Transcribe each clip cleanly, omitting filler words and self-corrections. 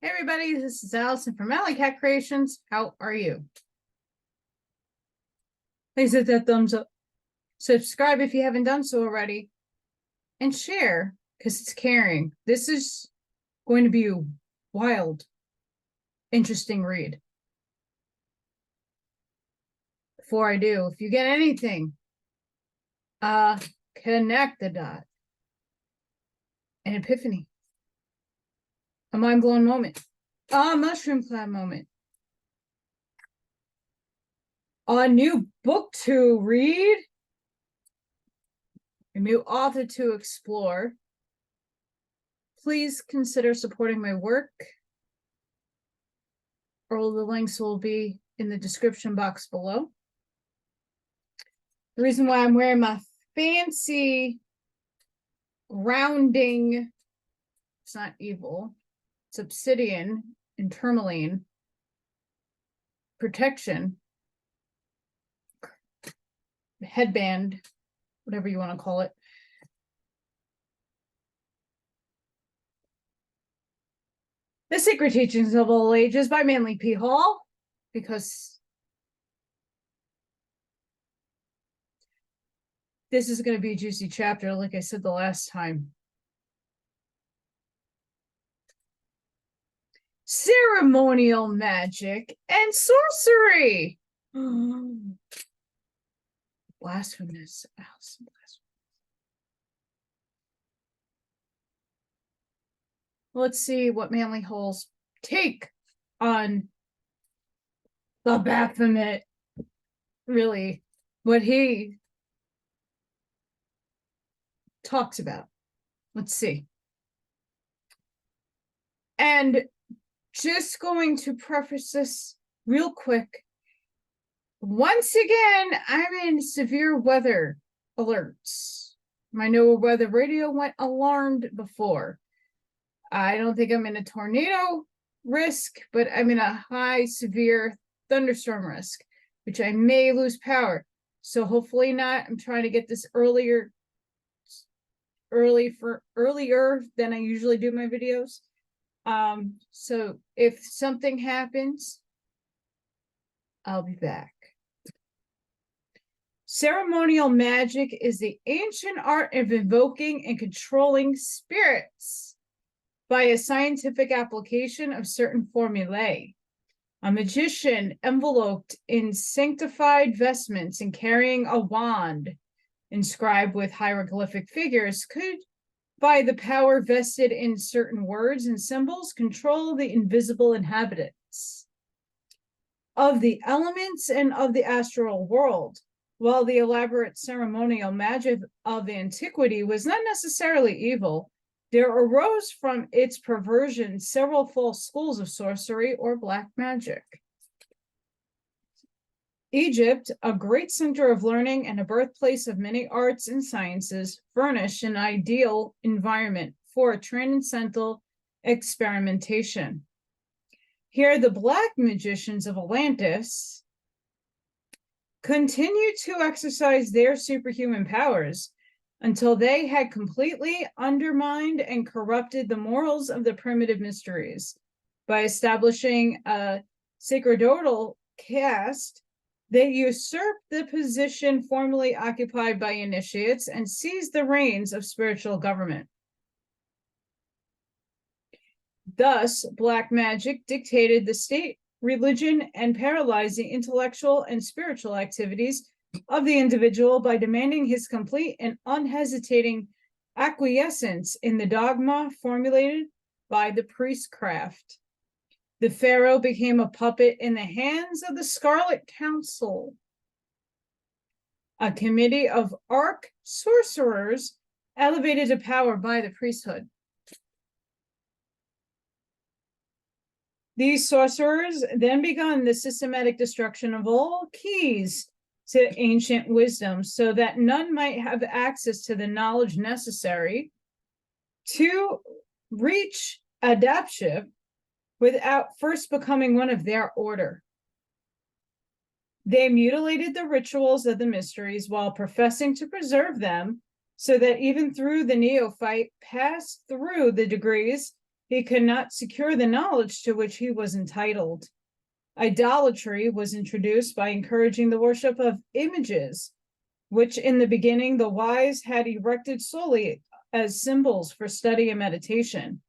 Hey everybody, this is Allison from Alley Cat Creations. How are you? Please hit that thumbs up. Subscribe if you haven't done so already. And share, because it's caring. This is going to be a wild, interesting read. Before I do, if you get anything, connect the dot. An epiphany. A mind-blowing moment. A mushroom cloud moment. A new book to read. A new author to explore. Please consider supporting my work. All the links will be in the description box below. The reason why I'm wearing my fancy rounding, it's not evil, it's obsidian and tourmaline protection headband, whatever you want to call it. The Secret Teachings of All Ages by Manly P. Hall, because this is going to be a juicy chapter, like I said the last time. Ceremonial Magic and Sorcery. Blasphemous. Let's see what Manly Hall's take on the Baphomet, really, what he talks about. Let's see. And just going to preface this real quick. Once again, I'm in severe weather alerts. My NOAA weather radio went alarmed before. I don't think I'm in a tornado risk, but I'm in a high, severe thunderstorm risk, which I may lose power. So hopefully not. I'm trying to get this earlier than I usually do my videos. So if something happens, I'll be back. Ceremonial magic is the ancient art of invoking and controlling spirits by a scientific application of certain formulae. A magician enveloped in sanctified vestments and carrying a wand inscribed with hieroglyphic figures could, by the power vested in certain words and symbols, control the invisible inhabitants of the elements and of the astral world. While the elaborate ceremonial magic of antiquity was not necessarily evil, there arose from its perversion several false schools of sorcery or black magic. Egypt, a great center of learning and a birthplace of many arts and sciences, furnished an ideal environment for transcendental experimentation. Here, the black magicians of Atlantis continued to exercise their superhuman powers until they had completely undermined and corrupted the morals of the primitive mysteries by establishing a sacerdotal caste. They usurped the position formerly occupied by initiates and seized the reins of spiritual government. Thus, black magic dictated the state religion and paralyzed the intellectual and spiritual activities of the individual by demanding his complete and unhesitating acquiescence in the dogma formulated by the priestcraft. The pharaoh became a puppet in the hands of the Scarlet Council, a committee of arch-sorcerers elevated to power by the priesthood. These sorcerers then began the systematic destruction of all keys to ancient wisdom so that none might have access to the knowledge necessary to reach adeptship without first becoming one of their order. They mutilated the rituals of the mysteries while professing to preserve them so that even through the neophyte passed through the degrees he could not secure the knowledge to which he was entitled. Idolatry was introduced by encouraging the worship of images, which in the beginning the wise had erected solely as symbols for study and meditation.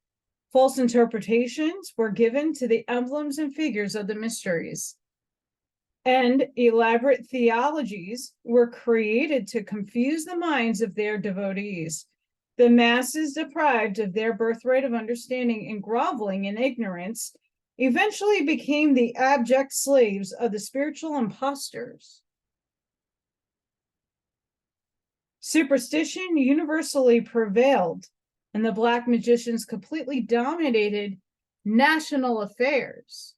False interpretations were given to the emblems and figures of the mysteries, and elaborate theologies were created to confuse the minds of their devotees. The masses, deprived of their birthright of understanding and groveling in ignorance, eventually became the abject slaves of the spiritual impostors. Superstition universally prevailed, and the Black magicians completely dominated national affairs,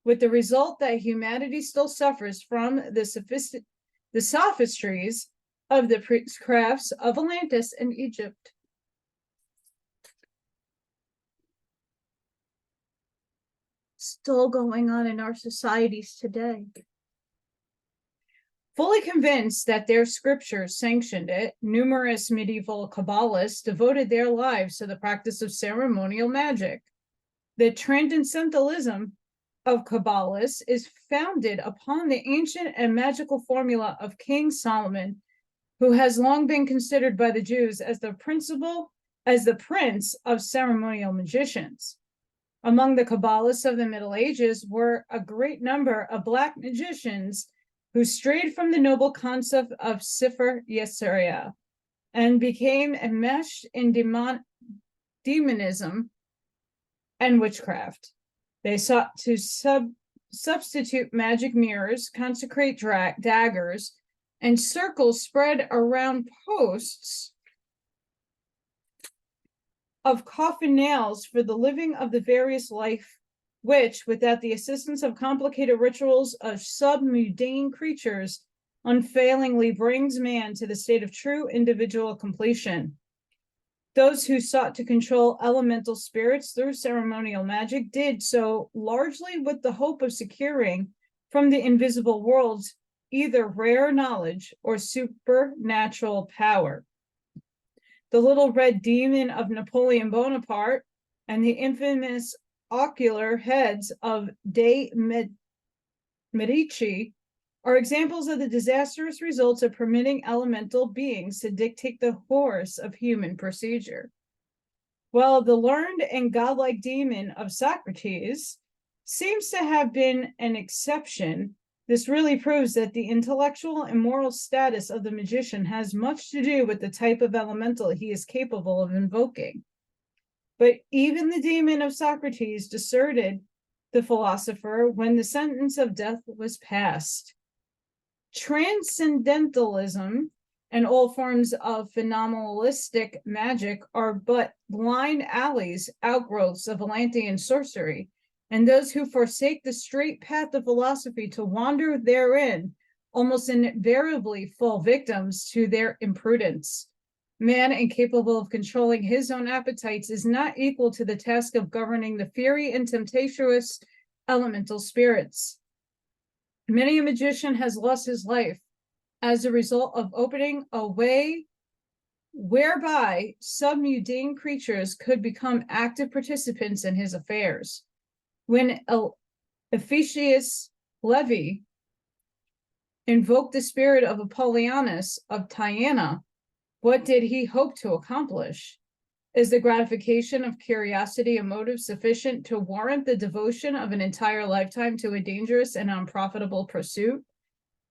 with the result that humanity still suffers from the sophistries of the priestcrafts of Atlantis and Egypt. Still going on in our societies today. Fully convinced that their scriptures sanctioned it, numerous medieval Kabbalists devoted their lives to the practice of ceremonial magic. The transcendentalism of Kabbalists is founded upon the ancient and magical formula of King Solomon, who has long been considered by the Jews as the prince of ceremonial magicians. Among the Kabbalists of the Middle Ages were a great number of Black magicians who strayed from the noble concept of Sefer Yetzirah and became enmeshed in demonism and witchcraft. They sought to substitute magic mirrors, consecrate daggers, and circles spread around posts of coffin nails for the living of the various life, which, without the assistance of complicated rituals of submundane creatures, unfailingly brings man to the state of true individual completion. Those who sought to control elemental spirits through ceremonial magic did so largely with the hope of securing from the invisible worlds either rare knowledge or supernatural power. The little red demon of Napoleon Bonaparte and the infamous ocular heads of de Medici are examples of the disastrous results of permitting elemental beings to dictate the course of human procedure. While the learned and godlike demon of Socrates seems to have been an exception, this really proves that the intellectual and moral status of the magician has much to do with the type of elemental he is capable of invoking. But even the demon of Socrates deserted the philosopher when the sentence of death was passed. Transcendentalism and all forms of phenomenalistic magic are but blind alleys, outgrowths of Atlantean sorcery, and those who forsake the straight path of philosophy to wander therein almost invariably fall victims to their imprudence. Man, incapable of controlling his own appetites, is not equal to the task of governing the fiery and tempestuous elemental spirits. Many a magician has lost his life as a result of opening a way whereby submundane creatures could become active participants in his affairs. When Ephesius Levi invoked the spirit of Apollonius of Tyana, what did he hope to accomplish? Is the gratification of curiosity a motive sufficient to warrant the devotion of an entire lifetime to a dangerous and unprofitable pursuit?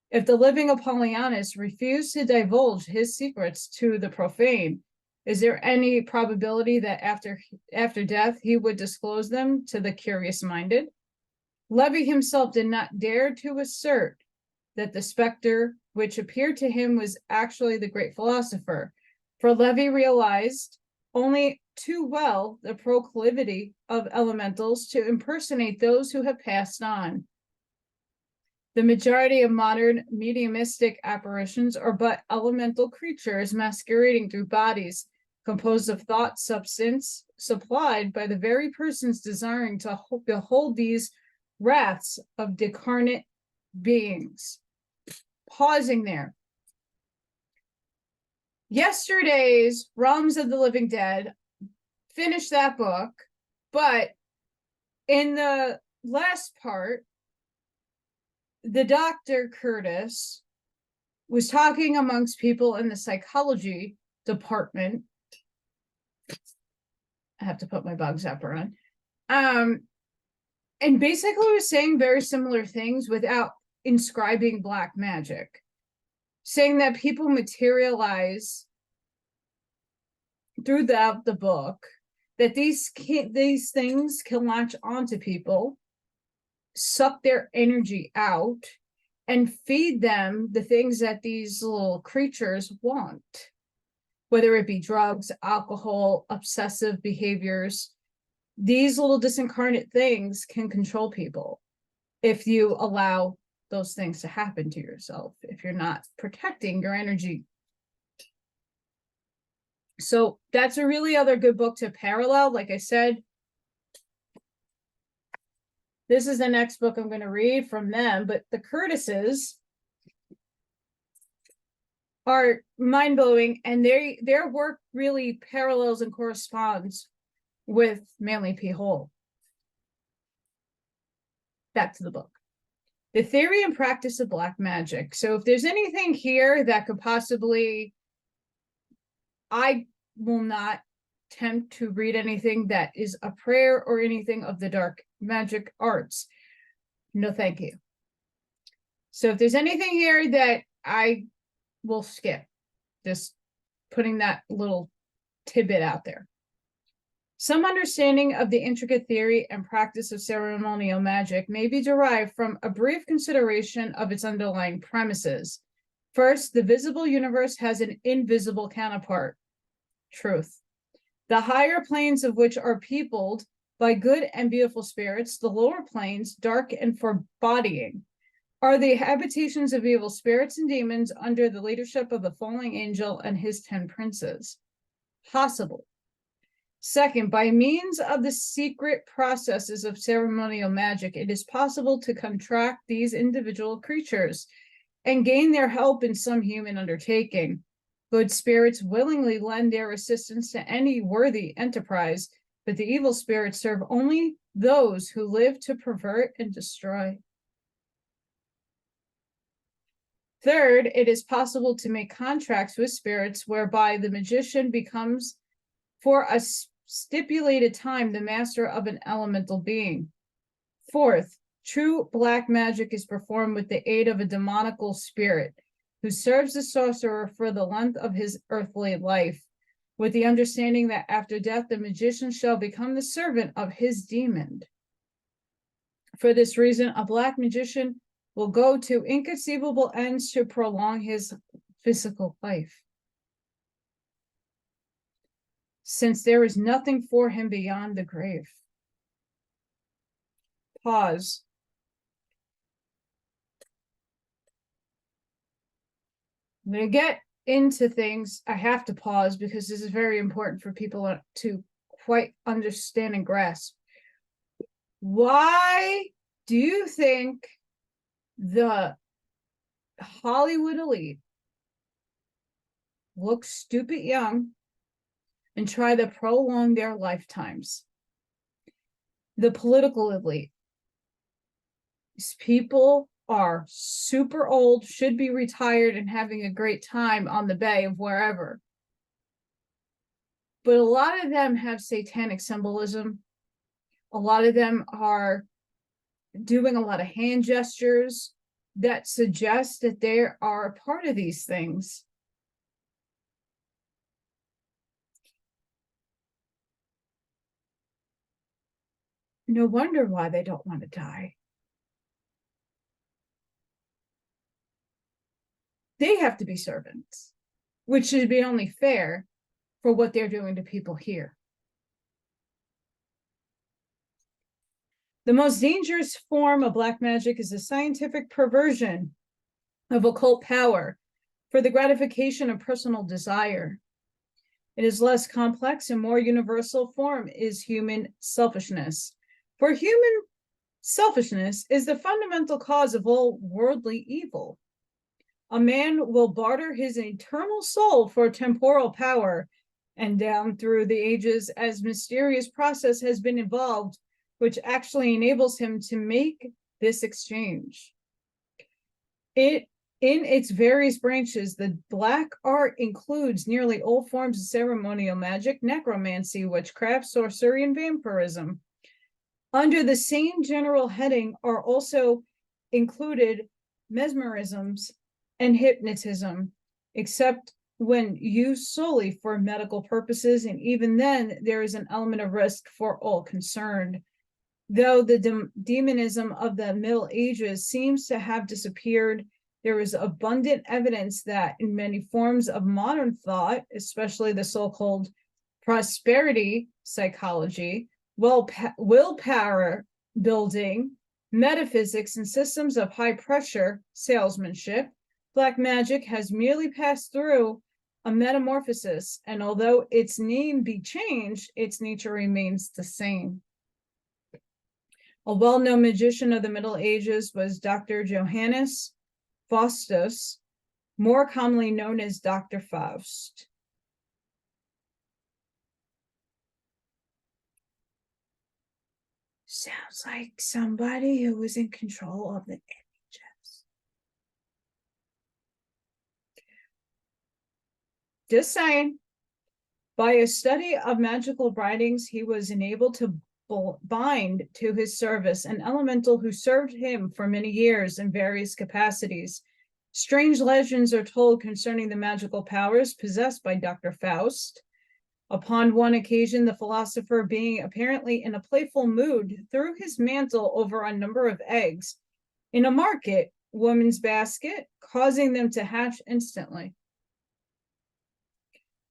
If the living Apollonius refused to divulge his secrets to the profane, is there any probability that after death he would disclose them to the curious-minded? Levi himself did not dare to assert that the specter which appeared to him was actually the great philosopher, for Levi realized only too well the proclivity of elementals to impersonate those who have passed on. The majority of modern mediumistic apparitions are but elemental creatures masquerading through bodies composed of thought substance supplied by the very persons desiring to behold these wraths of decarnate beings. Pausing there. Yesterday's Realms of the Living Dead finish that book, but in the last part, the Dr. Curtis was talking amongst people in the psychology department. I have to put my bug zapper on. And basically was saying very similar things without inscribing black magic, saying that people materialize throughout the book, that these things can latch onto people, suck their energy out, and feed them the things that these little creatures want, whether it be drugs, alcohol, obsessive behaviors. These little disincarnate things can control people if you allow those things to happen to yourself, if you're not protecting your energy. So that's a really other good book to parallel. Like I said, this is the next book I'm going to read from them, but the Curtises are mind-blowing, and their work really parallels and corresponds with Manly P. Hole. Back to the book. The theory and practice of black magic. So if there's anything here that could possibly, I will not attempt to read anything that is a prayer or anything of the dark magic arts. No, thank you. So if there's anything here that I will skip, just putting that little tidbit out there. Some understanding of the intricate theory and practice of ceremonial magic may be derived from a brief consideration of its underlying premises. First, the visible universe has an invisible counterpart, truth. The higher planes of which are peopled by good and beautiful spirits, the lower planes, dark and foreboding, are the habitations of evil spirits and demons under the leadership of the falling angel and his 10 princes. Possible. Second, by means of the secret processes of ceremonial magic, it is possible to contract these individual creatures and gain their help in some human undertaking. Good spirits willingly lend their assistance to any worthy enterprise, but the evil spirits serve only those who live to pervert and destroy. Third, it is possible to make contracts with spirits whereby the magician becomes, for a stipulated time, the master of an elemental being. Fourth, true black magic is performed with the aid of a demonical spirit who serves the sorcerer for the length of his earthly life, with the understanding that after death the magician shall become the servant of his demon. For this reason, a black magician will go to inconceivable ends to prolong his physical life, since there is nothing for him beyond the grave. Pause. I'm going to get into things. I have to pause because this is very important for people to quite understand and grasp. Why do you think the Hollywood elite look stupid young and try to prolong their lifetimes? The political elite. These people are super old, should be retired and having a great time on the bay of wherever. But a lot of them have satanic symbolism. A lot of them are doing a lot of hand gestures that suggest that they are a part of these things. No wonder why they don't want to die. They have to be servants, which should be only fair for what they're doing to people here. The most dangerous form of black magic is the scientific perversion of occult power for the gratification of personal desire. It is less complex and more universal form is human selfishness. For human selfishness is the fundamental cause of all worldly evil. A man will barter his eternal soul for temporal power and down through the ages as mysterious process has been evolved, which actually enables him to make this exchange. In its various branches, the black art includes nearly all forms of ceremonial magic, necromancy, witchcraft, sorcery, and vampirism. Under the same general heading are also included mesmerisms and hypnotism, except when used solely for medical purposes, and even then there is an element of risk for all concerned. Though the demonism of the Middle Ages seems to have disappeared, there is abundant evidence that in many forms of modern thought, especially the so-called prosperity psychology, willpower building, metaphysics, and systems of high pressure salesmanship, black magic has merely passed through a metamorphosis, and although its name be changed, its nature remains the same. A well-known magician of the Middle Ages was Dr. Johannes Faustus, more commonly known as Dr. Faust. Sounds like somebody who was in control of the images. Just saying. By a study of magical writings, he was enabled to bind to his service an elemental who served him for many years in various capacities. Strange legends are told concerning the magical powers possessed by Dr. Faust. Upon one occasion, the philosopher, being apparently in a playful mood, threw his mantle over a number of eggs in a market woman's basket, causing them to hatch instantly.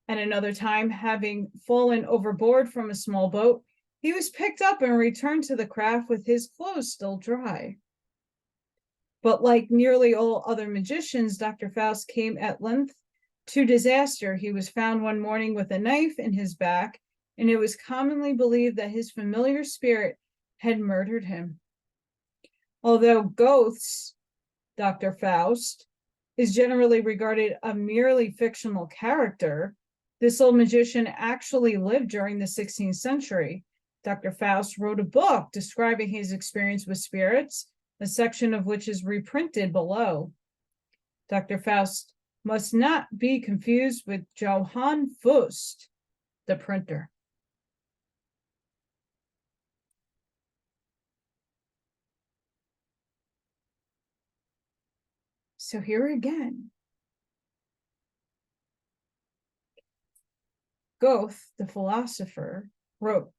At another time, having fallen overboard from a small boat, he was picked up and returned to the craft with his clothes still dry. But like nearly all other magicians, Dr. Faust came at length to disaster. He was found one morning with a knife in his back, and it was commonly believed that his familiar spirit had murdered him. Although Goethe's Dr. Faust is generally regarded a merely fictional character, this old magician actually lived during the 16th century. Dr. Faust wrote a book describing his experience with spirits, a section of which is reprinted below. Dr. Faust must not be confused with Johann Faust, the printer. So here again, Goethe, the philosopher, wrote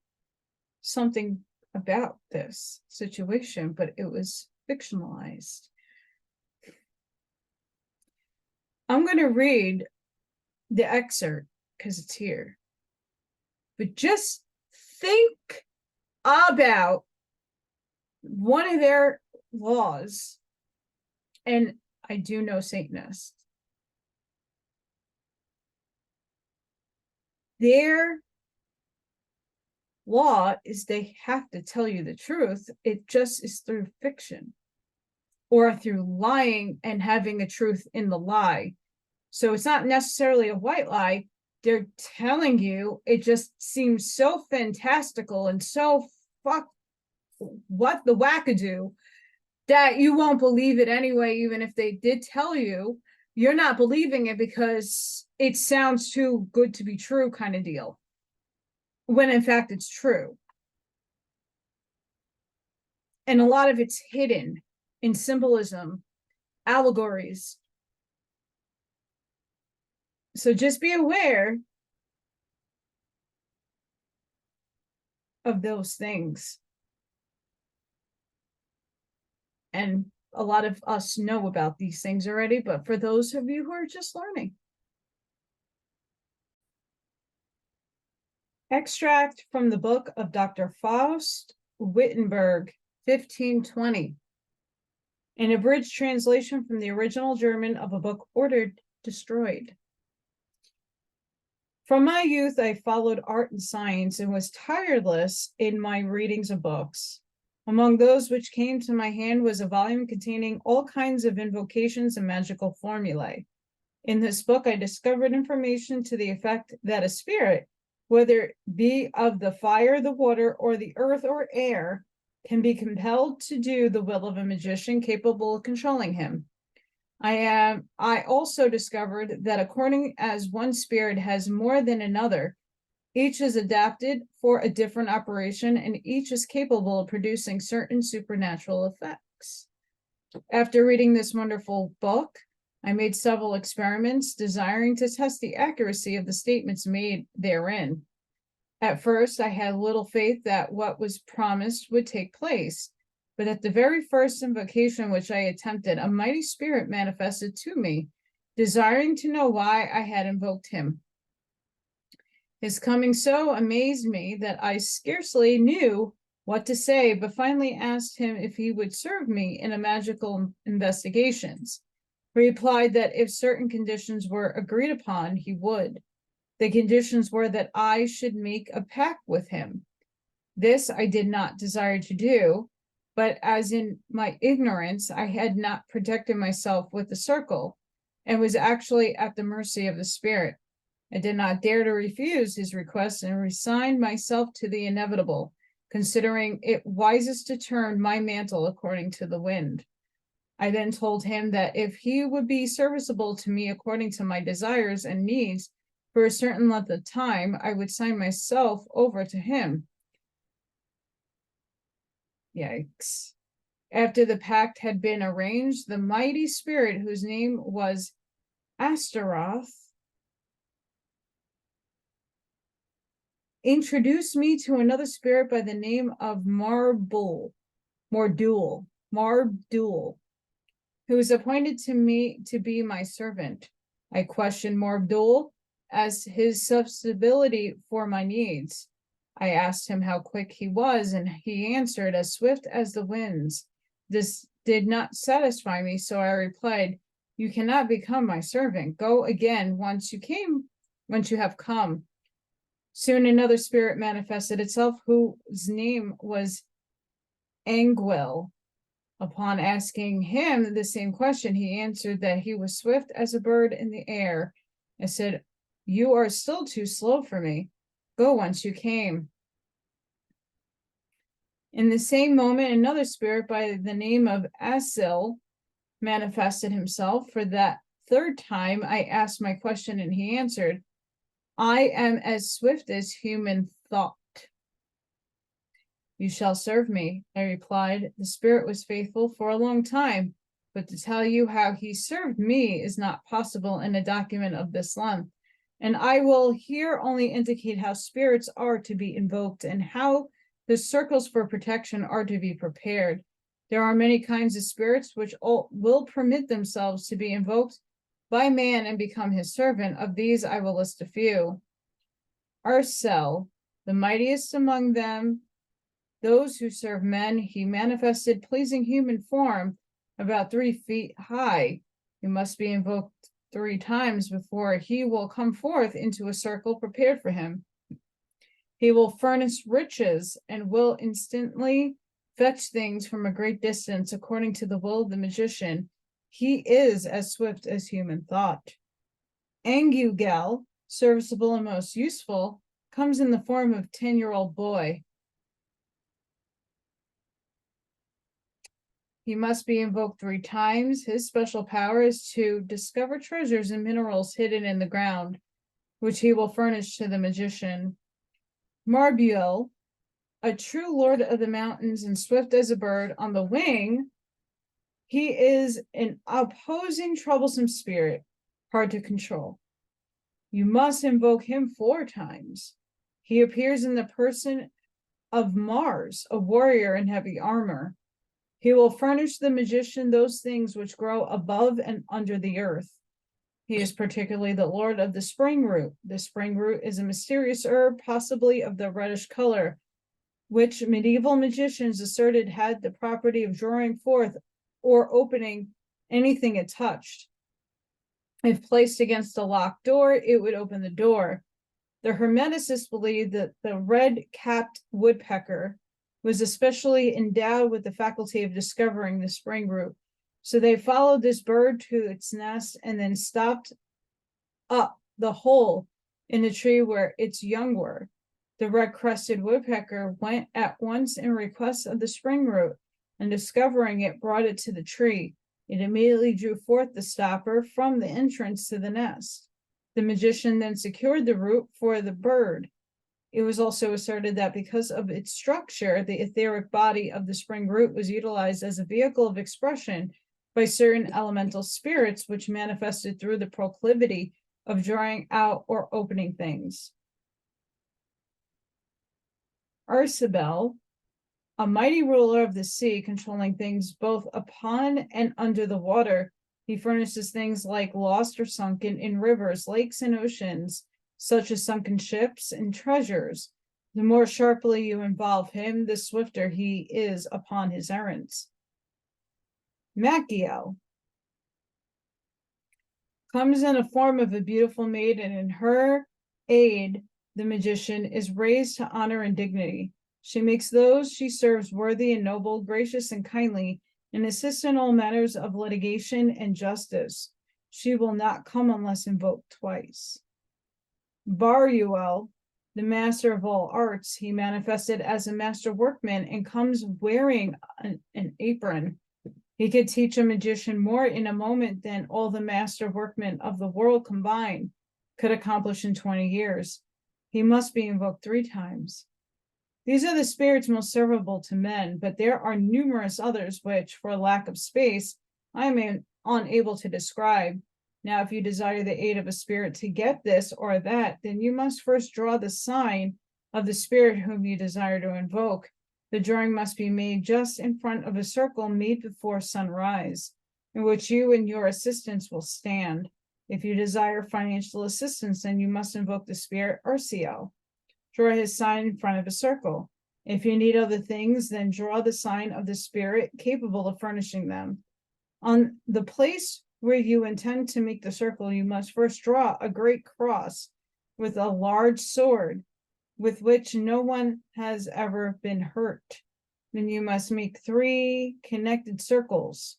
something about this situation, but it was fictionalized. I'm going to read the excerpt because it's here. But just think about one of their laws, and I do know Satanists. Their law is they have to tell you the truth. It just is through fiction or through lying and having a truth in the lie. So it's not necessarily a white lie. They're telling you, it just seems so fantastical and so what the wackadoo that you won't believe it anyway. Even if they did tell you, you're not believing it because it sounds too good to be true kind of deal, when in fact it's true. And a lot of it's hidden in symbolism, allegories. So just be aware of those things. And a lot of us know about these things already, but for those of you who are just learning. Extract from the book of Dr. Faust Wittenberg, 1520. An abridged translation from the original German of a book ordered destroyed. From my youth, I followed art and science and was tireless in my readings of books. Among those which came to my hand was a volume containing all kinds of invocations and magical formulae. In this book, I discovered information to the effect that a spirit, whether it be of the fire, the water, or the earth or air, can be compelled to do the will of a magician capable of controlling him. I also discovered that according as one spirit has more than another, each is adapted for a different operation, and each is capable of producing certain supernatural effects. After reading this wonderful book, I made several experiments desiring to test the accuracy of the statements made therein. At first, I had little faith that what was promised would take place, but at the very first invocation which I attempted, a mighty spirit manifested to me, desiring to know why I had invoked him. His coming so amazed me that I scarcely knew what to say, but finally asked him if he would serve me in a magical investigations. He replied that if certain conditions were agreed upon, he would. The conditions were that I should make a pact with him. This I did not desire to do, but as in my ignorance, I had not protected myself with the circle and was actually at the mercy of the spirit. I did not dare to refuse his request and resigned myself to the inevitable, considering it wisest to turn my mantle according to the wind. I then told him that if he would be serviceable to me according to my desires and needs for a certain length of time, I would sign myself over to him. Yikes. After the pact had been arranged, the mighty spirit, whose name was Astaroth, introduced me to another spirit by the name of Mardul, who was appointed to me to be my servant. I questioned Mardul as his susceptibility for my needs. I asked him how quick he was, and he answered, as swift as the winds. This did not satisfy me, so I replied, "You cannot become my servant. Go again once you have come." Soon another spirit manifested itself, whose name was Anguil. Upon asking him the same question, he answered that he was swift as a bird in the air. I said, "You are still too slow for me. Go whence you came." In the same moment, another spirit by the name of Asil manifested himself. For that third time, I asked my question, and he answered, "I am as swift as human thought." "You shall serve me," I replied. The spirit was faithful for a long time, but to tell you how he served me is not possible in a document of this length, and I will here only indicate how spirits are to be invoked and how the circles for protection are to be prepared. There are many kinds of spirits which will permit themselves to be invoked by man and become his servant. Of these I will list a few. Arcel, the mightiest among them, those who serve men, he manifested pleasing human form about 3 feet high. He must be invoked 3 times before he will come forth into a circle prepared for him. He will furnish riches and will instantly fetch things from a great distance according to the will of the magician. He is as swift as human thought. Angugal, serviceable and most useful, comes in the form of 10-year-old boy. He must be invoked 3 times. His special power is to discover treasures and minerals hidden in the ground, which he will furnish to the magician. Marbuel, a true lord of the mountains and swift as a bird on the wing, he is an opposing, troublesome spirit, hard to control. You must invoke him 4 times. He appears in the person of Mars, a warrior in heavy armor. He will furnish the magician those things which grow above and under the earth. He is particularly the lord of the spring root. The spring root is a mysterious herb, possibly of the reddish color, which medieval magicians asserted had the property of drawing forth or opening anything it touched. If placed against a locked door, it would open the door. The Hermeticists believed that the red-capped woodpecker was especially endowed with the faculty of discovering the spring root. So they followed this bird to its nest and then stopped up the hole in the tree where its young were. The red-crested woodpecker went at once in request of the spring root, and discovering it, brought it to the tree. It immediately drew forth the stopper from the entrance to the nest. The magician then secured the root for the bird. It was also asserted that because of its structure, the etheric body of the spring root was utilized as a vehicle of expression by certain elemental spirits, which manifested through the proclivity of drawing out or opening things. Arsabel, a mighty ruler of the sea, controlling things both upon and under the water. He furnishes things like lost or sunken in rivers, lakes, and oceans, such as sunken ships and treasures. The more sharply you involve him, the swifter he is upon his errands. Machiel comes in a form of a beautiful maiden. In her aid, the magician is raised to honor and dignity. She makes those she serves worthy and noble, gracious and kindly, and assists in all matters of litigation and justice. She will not come unless invoked twice. Baruel, the master of all arts, he manifested as a master workman and comes wearing an apron. He could teach a magician more in a moment than all the master workmen of the world combined could accomplish in 20 years. He must be invoked 3 times. These are the spirits most servable to men, but there are numerous others which, for lack of space, I am unable to describe. Now, if you desire the aid of a spirit to get this or that, then you must first draw the sign of the spirit whom you desire to invoke. The drawing must be made just in front of a circle made before sunrise, in which you and your assistants will stand. If you desire financial assistance, then you must invoke the spirit Urciel. Draw his sign in front of a circle. If you need other things, then draw the sign of the spirit capable of furnishing them. On the place where you intend to make the circle, you must first draw a great cross with a large sword, with which no one has ever been hurt. Then you must make 3 connected circles.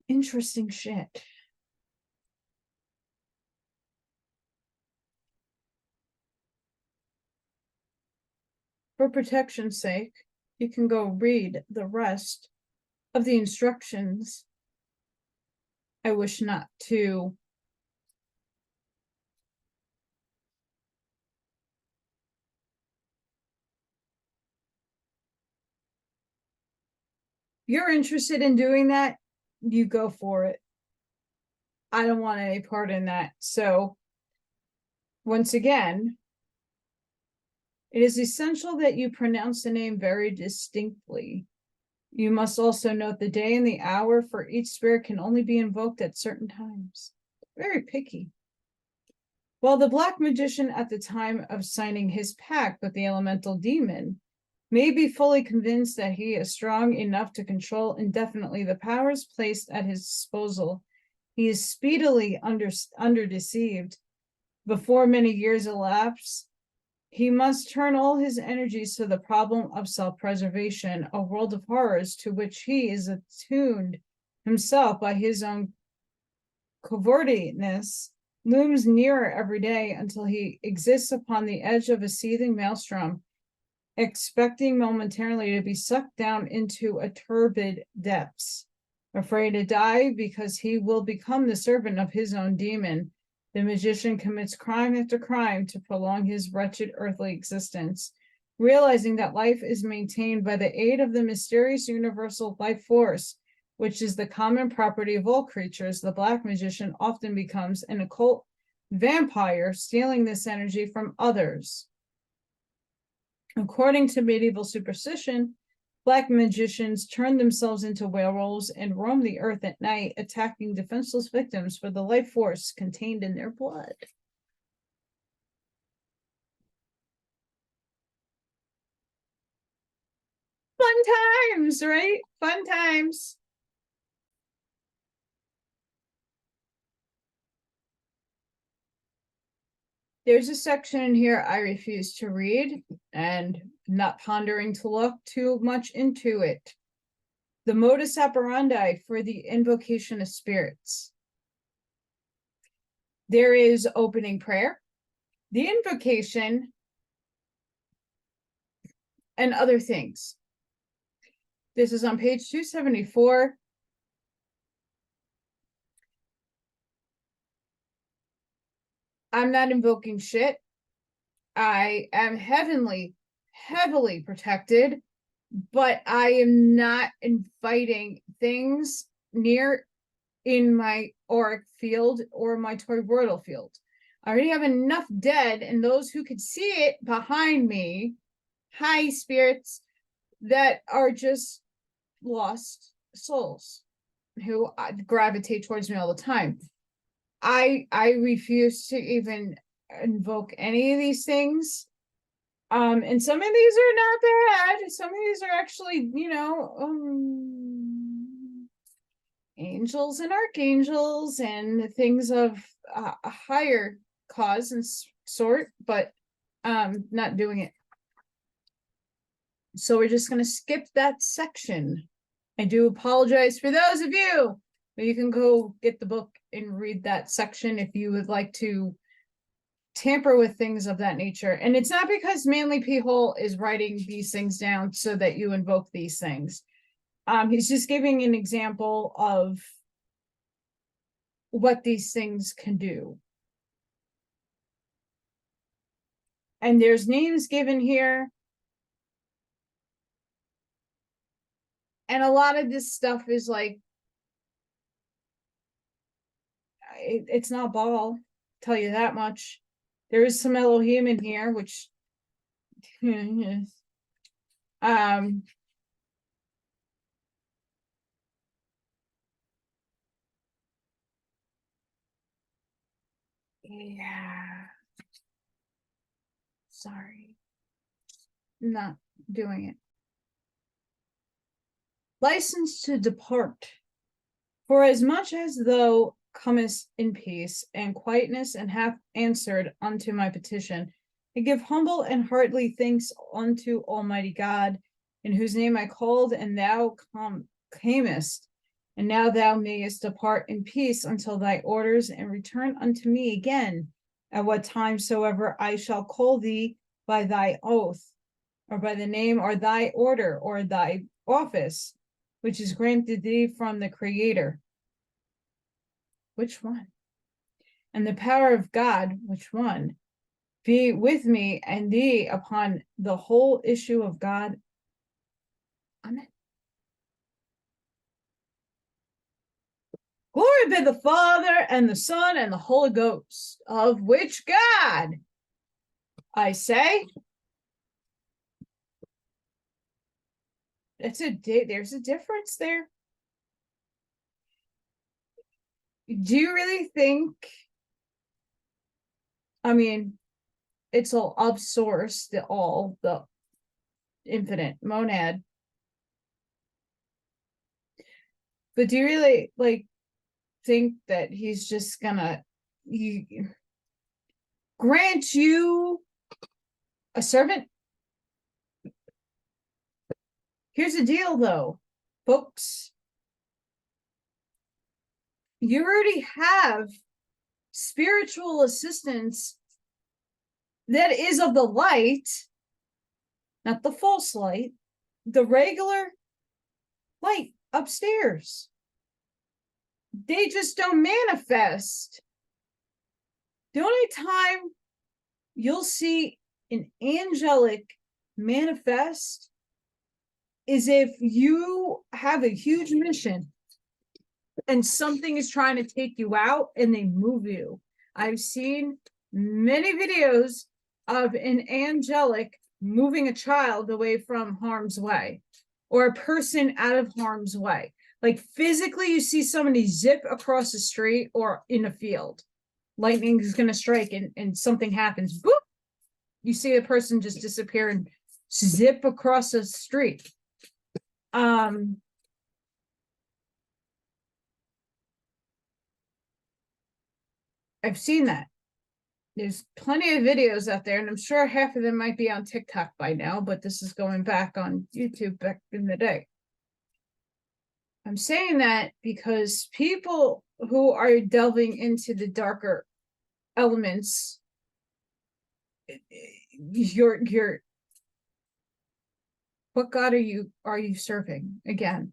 Interesting shit. For protection's sake, you can go read the rest of the instructions. I wish not to you're interested in doing that, you go for it. I don't want any part in that. So, once again, it is essential that you pronounce the name very distinctly. You must also note the day and the hour, for each spirit can only be invoked at certain times. Very picky. While the black magician, at the time of signing his pact with the elemental demon, may be fully convinced that he is strong enough to control indefinitely the powers placed at his disposal, he is speedily under-deceived. Before many years elapse, he must turn all his energies to the problem of self-preservation, a world of horrors to which he is attuned himself by his own cowardice, looms nearer every day until he exists upon the edge of a seething maelstrom, expecting momentarily to be sucked down into a turbid depths, afraid to die because he will become the servant of his own demon. The magician commits crime after crime to prolong his wretched earthly existence. Realizing that life is maintained by the aid of the mysterious universal life force, which is the common property of all creatures, the black magician often becomes an occult vampire, stealing this energy from others. According to medieval superstition, black magicians turn themselves into werewolves and roam the earth at night, attacking defenseless victims for the life force contained in their blood. Fun times, right? Fun times. There's a section in here I refuse to read and not pondering to look too much into it. The modus operandi for the invocation of spirits. There is opening prayer, the invocation, and other things. This is on page 274. I'm not invoking shit. I am heavily protected, but I am not inviting things near in my auric field or my toroidal field. I already have enough dead, and those who could see it behind me, high spirits that are just lost souls who gravitate towards me all the time. I refuse to even invoke any of these things. And some of these are not bad. Some of these are actually, angels and archangels and things of a higher cause and sort, but not doing it. So we're just going to skip that section. I do apologize for those of you, but you can go get the book and read that section if you would like to tamper with things of that nature. And it's not because Manly P. Hole is writing these things down so that you invoke these things. He's just giving an example of what these things can do. And there's names given here. And a lot of this stuff is like, it's not ball, tell you that much. There is some Elohim in here, which yeah. Sorry. Not doing it. License to depart. For as much as thou comest in peace and quietness, and hast answered unto my petition, I give humble and heartily thanks unto Almighty God, in whose name I called, and thou camest, and now thou mayest depart in peace until thy orders, and return unto me again, at what time soever I shall call thee by thy oath, or by the name, or thy order, or thy office, which is granted thee from the Creator. Which one? And the power of God, which one? Be with me and thee upon the whole issue of God. Amen. Glory be the Father and the Son and the Holy Ghost, of which God I say. There's a difference there. Do you really think, I mean, it's all of source, the infinite monad. But do you really think that he's just gonna grant you a servant? Here's the deal though, folks. You already have spiritual assistance that is of the light, not the false light, the regular light upstairs. They just don't manifest. The only time you'll see an angelic manifest is if you have a huge mission and something is trying to take you out and they move you. I've seen many videos of an angelic moving a child away from harm's way, or a person out of harm's way. Like physically, you see somebody zip across the street or in a field. Lightning is going to strike and something happens. Boop! You see a person just disappear and zip across the street. I've seen that. there's plenty of videos out there, and I'm sure half of them might be on TikTok by now, but this is going back on YouTube back in the day. I'm saying that because people who are delving into the darker elements, you're what God are you serving? Again,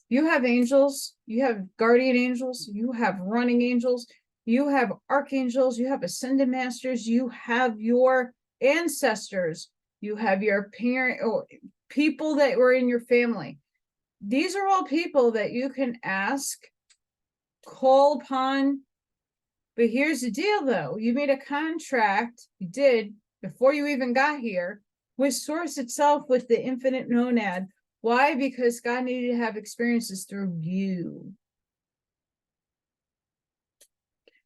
you have angels, you have guardian angels, you have running angels, you have archangels, you have ascended masters, you have your ancestors, you have your parent or people that were in your family. These are all people that you can ask, call upon. But here's the deal, though. You made a contract, you did, before you even got here, with Source itself, with the infinite monad. Why? Because God needed to have experiences through you.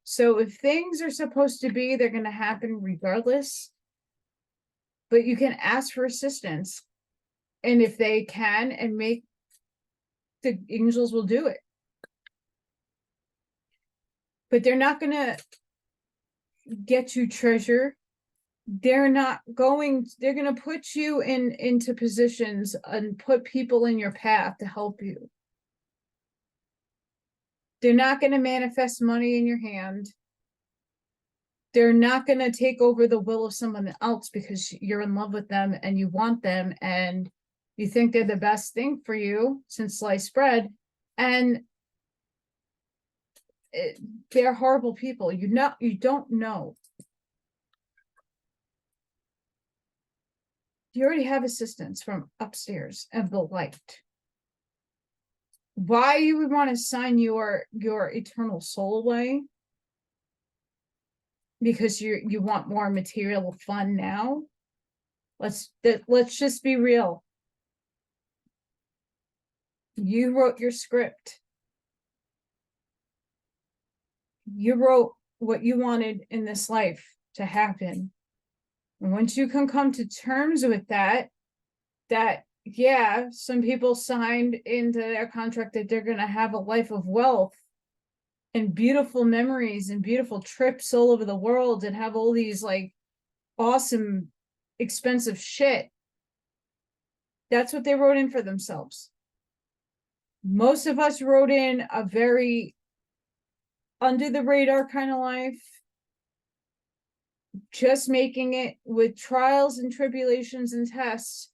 So if things are supposed to be, they're going to happen regardless. But you can ask for assistance. And if they can and make, the angels will do it. But they're not going to get you treasure. They're not going, they're going to put you into positions and put people in your path to help you. They're not going to manifest money in your hand. They're not going to take over the will of someone else because you're in love with them and you want them and you think they're the best thing for you since sliced bread. And they're horrible people. You don't know. You already have assistance from upstairs of the light. Why you would want to sign your eternal soul away? Because you want more material fun now? Let's just be real. You wrote your script. You wrote what you wanted in this life to happen. And once you can come to terms with that yeah, some people signed into their contract that they're going to have a life of wealth and beautiful memories and beautiful trips all over the world and have all these like awesome, expensive shit. That's what they wrote in for themselves. Most of us wrote in a very under the radar kind of life, just making it with trials and tribulations and tests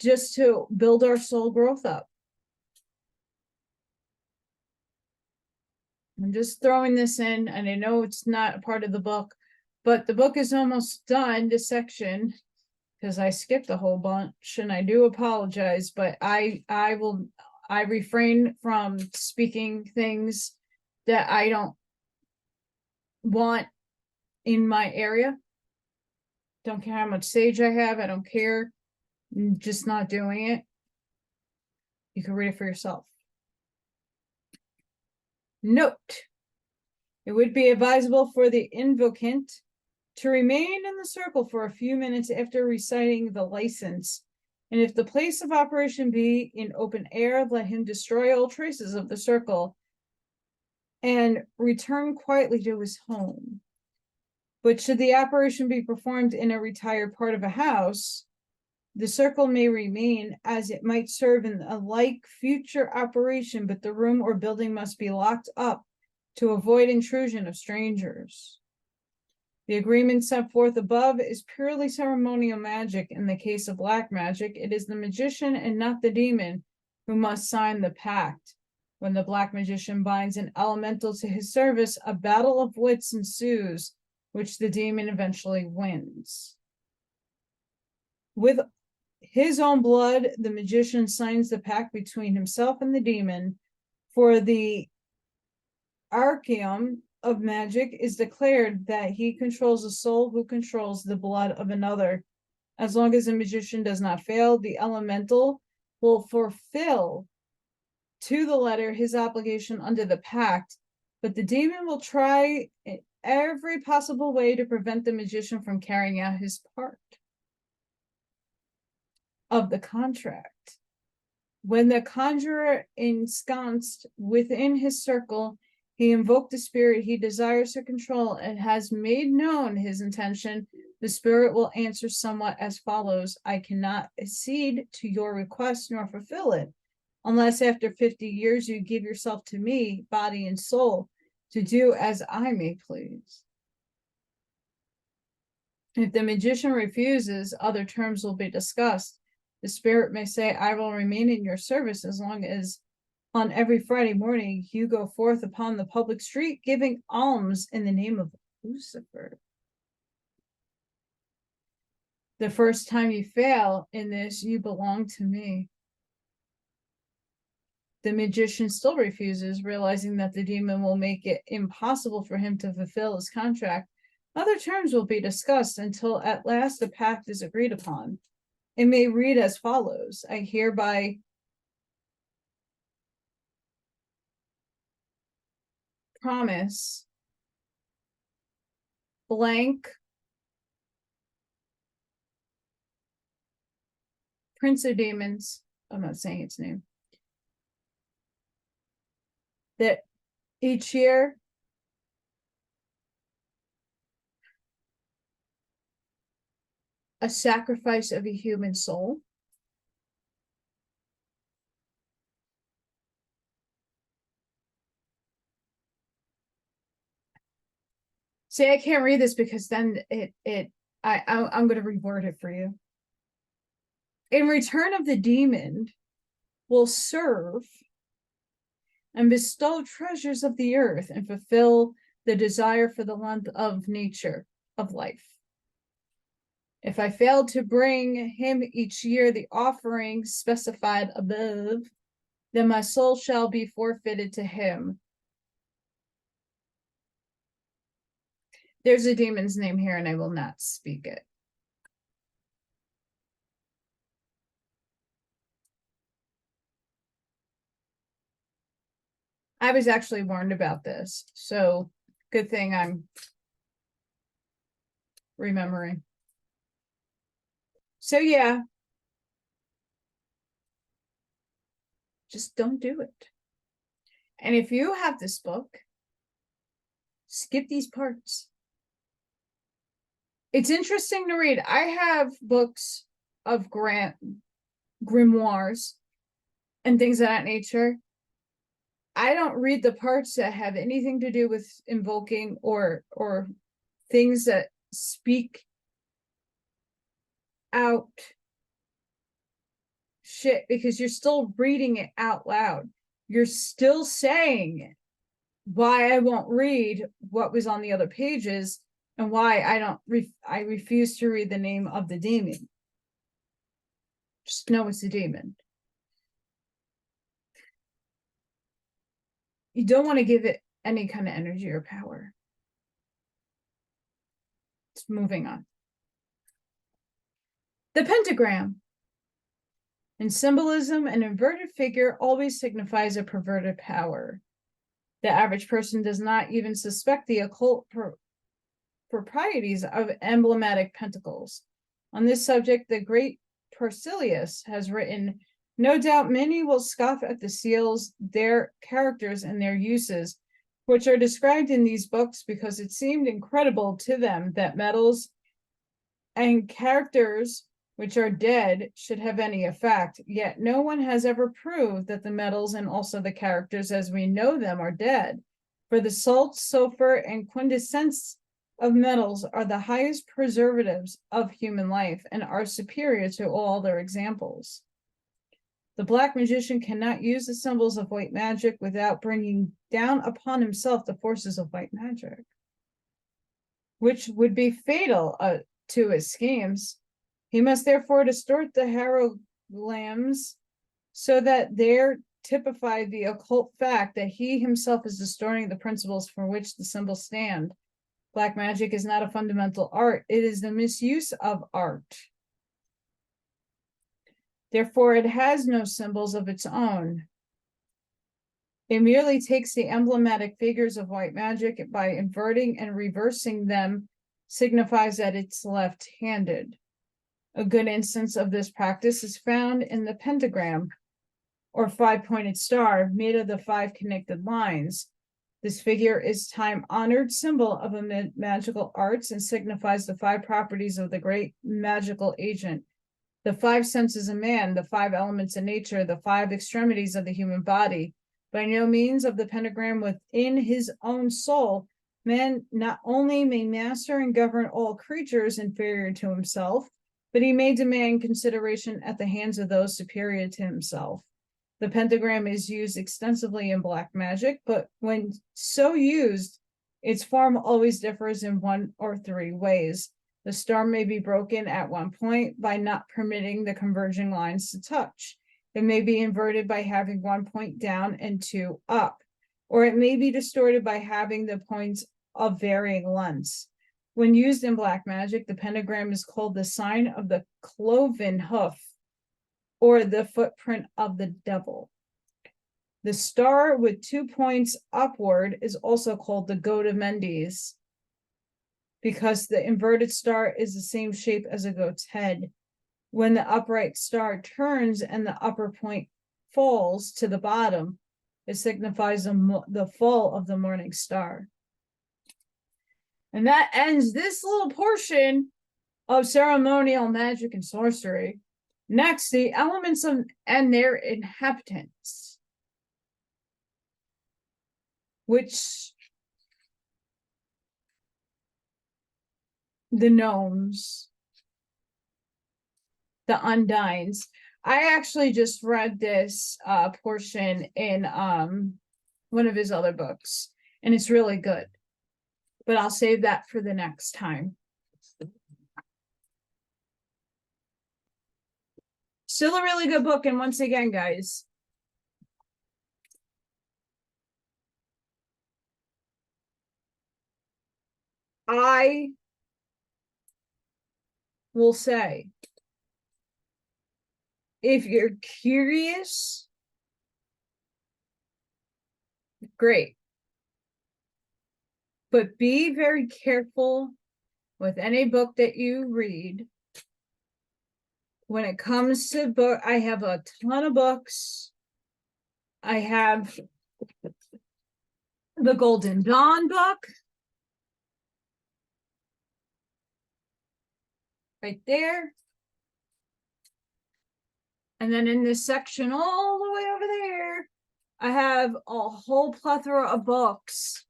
just to build our soul growth up. I'm just throwing this in, and I know it's not a part of the book, but the book is almost done, this section, because I skipped a whole bunch, and I do apologize, but I refrain from speaking things that I don't want in my area. Don't care how much sage I have, I don't care. I'm just not doing it. You can read it for yourself. Note: it would be advisable for the invocant to remain in the circle for a few minutes after reciting the license, and if the place of operation be in open air, let him destroy all traces of the circle and return quietly to his home. But should the operation be performed in a retired part of a house, the circle may remain as it might serve in a like future operation, but the room or building must be locked up to avoid intrusion of strangers. The agreement set forth above is purely ceremonial magic. In the case of black magic, it is the magician and not the demon who must sign the pact. When the black magician binds an elemental to his service, a battle of wits ensues, which the demon eventually wins. With his own blood, the magician signs the pact between himself and the demon. For the archeum of magic is declared that he controls the soul who controls the blood of another. As long as the magician does not fail, the elemental will fulfill to the letter his obligation under the pact, but the demon will try in every possible way to prevent the magician from carrying out his part of the contract. When the conjurer ensconced within his circle He invoked the spirit he desires to control and has made known his intention. The spirit will answer somewhat as follows: I cannot accede to your request nor fulfill it, unless after 50 years you give yourself to me, body and soul, to do as I may please. If the magician refuses, other terms will be discussed. The spirit may say, I will remain in your service as long as on every Friday morning you go forth upon the public street giving alms in the name of Lucifer. The first time you fail in this, you belong to me. The magician still refuses, realizing that the demon will make it impossible for him to fulfill his contract. Other terms will be discussed until at last a pact is agreed upon. It may read as follows: I hereby promise blank Prince of Demons, I'm not saying its name, that each year a sacrifice of a human soul say I can't read this because then I'm going to reword it for you. In return of the demon will serve and bestow treasures of the earth and fulfill the desire for the length of nature of life. If I fail to bring him each year the offering specified above, then my soul shall be forfeited to him. There's a demon's name here, and I will not speak it. I was actually warned about this, so good thing I'm remembering. So yeah, just don't do it. And if you have this book, skip these parts. It's interesting to read. I have books of grimoires and things of that nature. I don't read the parts that have anything to do with invoking or things that speak out shit, because you're still reading it out loud. You're still saying why I won't read what was on the other pages and why I refuse to read the name of the demon. Just know it's a demon. You don't want to give it any kind of energy or power. It's moving on. The pentagram. In symbolism, an inverted figure always signifies a perverted power. The average person does not even suspect the occult proprieties of emblematic pentacles. On this subject, the great Torcilius has written, no doubt many will scoff at the seals, their characters, and their uses, which are described in these books because it seemed incredible to them that metals and characters which are dead should have any effect, yet no one has ever proved that the metals and also the characters as we know them are dead. For the salt, sulfur, and quintessence of metals are the highest preservatives of human life and are superior to all their examples. The black magician cannot use the symbols of white magic without bringing down upon himself the forces of white magic, which would be fatal to his schemes. He must therefore distort the hieroglyphs so that there typify the occult fact that he himself is distorting the principles for which the symbols stand. Black magic is not a fundamental art. It is the misuse of art. Therefore, it has no symbols of its own. It merely takes the emblematic figures of white magic by inverting and reversing them, signifies that it's left-handed. A good instance of this practice is found in the pentagram, or five-pointed star, made of the 5 connected lines. This figure is time-honored symbol of a magical arts and signifies the 5 properties of the great magical agent, the 5 senses of man, the 5 elements of nature, the 5 extremities of the human body. By no means of the pentagram within his own soul, man not only may master and govern all creatures inferior to himself, but he may demand consideration at the hands of those superior to himself. The pentagram is used extensively in black magic, but when so used, its form always differs in 1 or 3 ways. The star may be broken at one point by not permitting the converging lines to touch. It may be inverted by having 1 point down and 2 up, or it may be distorted by having the points of varying lengths. When used in black magic, the pentagram is called the sign of the cloven hoof, or the footprint of the devil. The star with 2 points upward is also called the goat of Mendes, because the inverted star is the same shape as a goat's head. When the upright star turns and the upper point falls to the bottom, it signifies the fall of the morning star. And that ends this little portion of ceremonial magic and sorcery. Next, the elements and their inhabitants, which the gnomes, the undines. I actually just read this portion in one of his other books, and it's really good. But I'll save that for the next time. Still a really good book, and once again, guys, I will say, if you're curious, great. But be very careful with any book that you read. When it comes to book, I have a ton of books. I have the Golden Dawn book right there. And then in this section all the way over there, I have a whole plethora of books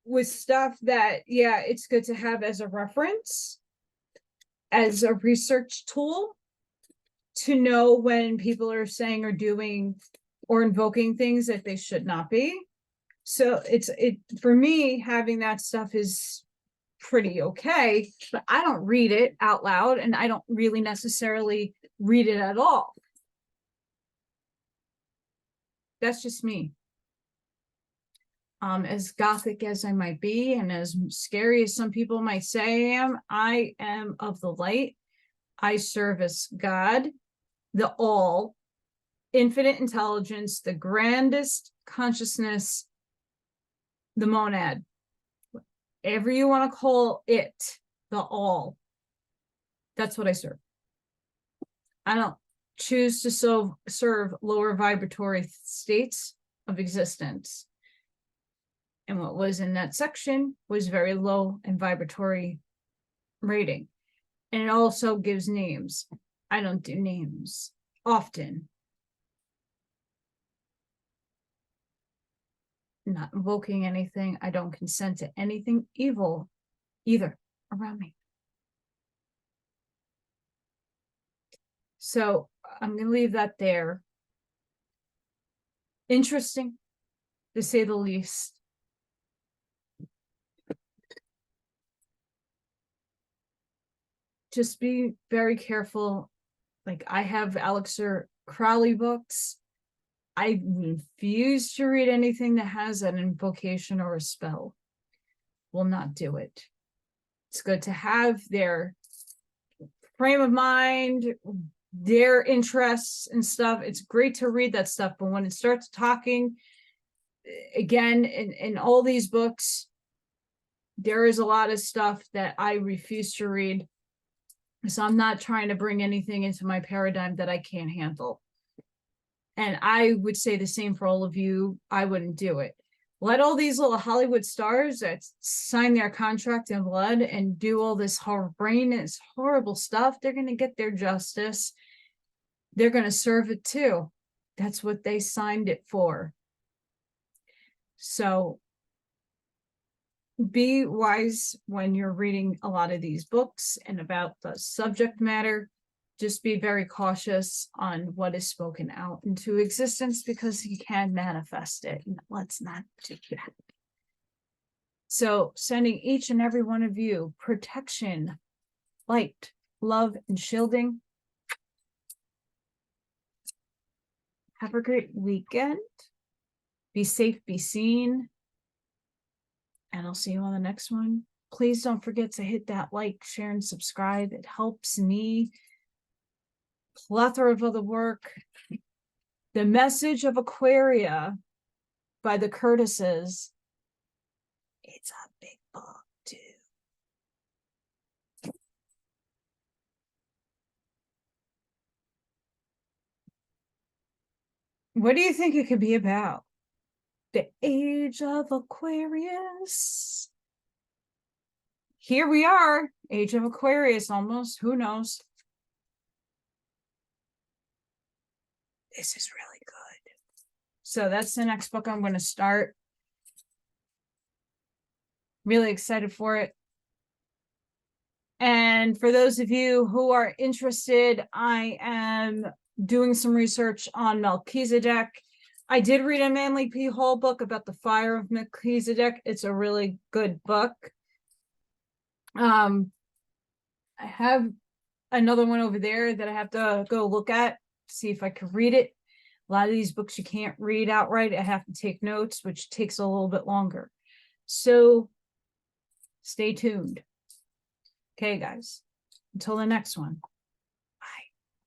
with stuff that, yeah, it's good to have as a reference, as a research tool, to know when people are saying or doing or invoking things that they should not be. So for me, having that stuff is pretty okay, but I don't read it out loud, and I don't really necessarily read it at all. That's just me. As gothic as I might be, and as scary as some people might say I am of the light. I service God, the all, infinite intelligence, the grandest consciousness, the monad, whatever you want to call it, the all. That's what I serve. I don't choose to serve lower vibratory states of existence. And what was in that section was very low in vibratory rating. And it also gives names. I don't do names often. Not invoking anything. I don't consent to anything evil either around me. So I'm going to leave that there. Interesting, to say the least. Just be very careful. Like, I have Aleister Crowley books. I refuse to read anything that has an invocation or a spell. Will not do it. It's good to have their frame of mind, their interests and stuff. It's great to read that stuff, but when it starts talking, again, in all these books, there is a lot of stuff that I refuse to read. So I'm not trying to bring anything into my paradigm that I can't handle. And I would say the same for all of you. I wouldn't do it. Let all these little Hollywood stars that sign their contract in blood and do all this brain horrible stuff, they're going to get their justice. They're going to serve it too. That's what they signed it for. So be wise when you're reading a lot of these books and about the subject matter. Just be very cautious on what is spoken out into existence, because you can manifest it. And let's not do that. So sending each and every one of you protection, light, love, and shielding. Have a great weekend. Be safe, be seen. And I'll see you on the next one. Please don't forget to hit that like, share, and subscribe. It helps me. Plethora of other work. The Message of Aquaria by the Curtises. It's a big book too. What do you think it could be about? The Age of Aquarius. Here we are, Age of Aquarius almost. Who knows? This is really good. So that's the next book I'm going to start. Really excited for it. And for those of you who are interested, I am doing some research on Melchizedek. I did read a Manly P. Hall book about the fire of Melchizedek. It's a really good book. I have another one over there that I have to go look at, see if I can read it. A lot of these books you can't read outright. I have to take notes, which takes a little bit longer. So stay tuned. Okay, guys, until the next one.